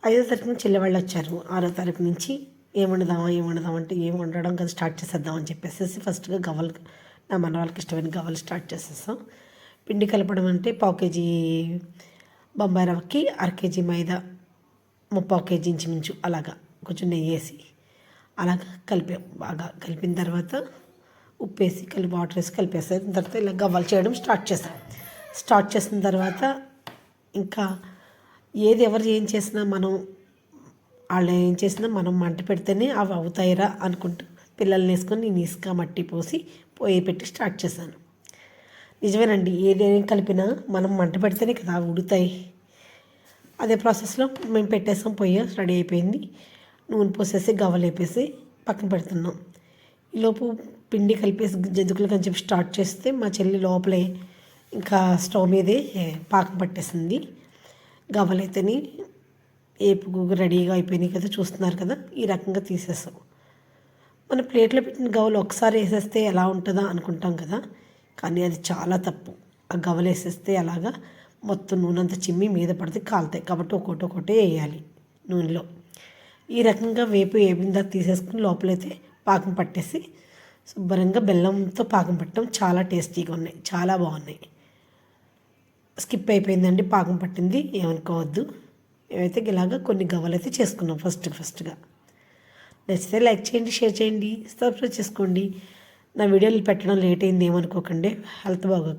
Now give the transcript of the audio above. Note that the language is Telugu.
5వ తారీఖు నుంచి చెల్లెవాళ్ళు వచ్చారు. 6వ తారీఖు నుంచి ఏం వండుదాం అంటే ఏం వండడం కదా స్టార్ట్ చేసేద్దామని చెప్పేసి ఫస్ట్గా గవ్వలు, నా మనవాళ్ళకి ఇష్టమైన గవ్వలు స్టార్ట్ చేసేస్తాం. పిండి కలపడం అంటే 1/4 కేజీ బొంబాయి రవ్వకి 1/2 కేజీ మైదా, 3/4 కేజీ ఇంచుమించు అలాగా కొంచెం నెయ్యి వేసి అలాగా కలిపాం. బాగా కలిపిన తర్వాత ఉప్పు వేసి వాటర్ వేసి కలిపేసిన తర్వాత ఇలా గవ్వలు చేయడం స్టార్ట్ చేసిన తర్వాత ఇంకా ఎవరు ఏం చేసినా వాళ్ళు ఏం చేసినా మనం మంట పెడితేనే అవి అవుతాయిరా అనుకుంటూ పిల్లల్ని వేసుకొని నేను ఇసుక మట్టి పోసి పొయ్యి పెట్టి స్టార్ట్ చేశాను. నిజమేనండి, ఏదేం కలిపినా మనం మంట పెడితేనే కదా అవి ఉడుతాయి. అదే ప్రాసెస్లో మేము పెట్టేసాం. పొయ్యి రెడీ అయిపోయింది. నూనె పోసేసి గవ్వలు వేపేసి పక్కన పెడుతున్నాం. ఈలోపు పిండి కలిపేసి జంతుకులు అని చెప్పి స్టార్ట్ చేస్తే మా చెల్లి లోపలే ఇంకా స్టవ్ మీదే పాకం పట్టేసింది. గవ్వలు అయితేని ఏపుకు రెడీగా అయిపోయినాయి కదా, చూస్తున్నారు కదా. ఈ రకంగా తీసేసాం. మన ప్లేట్లో పెట్టిన గవ్వలు ఒకసారి వేసేస్తే ఎలా ఉంటుందా అనుకుంటాం కదా, కానీ అది చాలా తప్పు. ఆ గవ్వలు వేసేస్తే అలాగా మొత్తం నూనె అంతా చిమ్మి మీద పడితే కాలుతాయి. కాబట్టి ఒక్కొక్కటే వేయాలి నూనెలో. ఈ రకంగా వేపిన తర్వాత తీసేసుకుని లోపలైతే పాకం పట్టేసి శుభ్రంగా బెల్లంతో పాకం పట్టడం చాలా టేస్టీగా ఉన్నాయి, చాలా బాగున్నాయి. స్కిప్ అయిపోయిందండి, పాకం పట్టింది, ఏమనుకోవద్దు. మేమైతే ఇలాగా కొన్ని గవ్వలు అయితే చేసుకున్నాం ఫస్ట్గా. నచ్చితే లైక్ చేయండి, షేర్ చేయండి, సబ్స్క్రైబ్ చేసుకోండి. నా వీడియోలు పెట్టడం లేట్ అయింది ఏమనుకోకండి. హెల్త్ బాగోదు.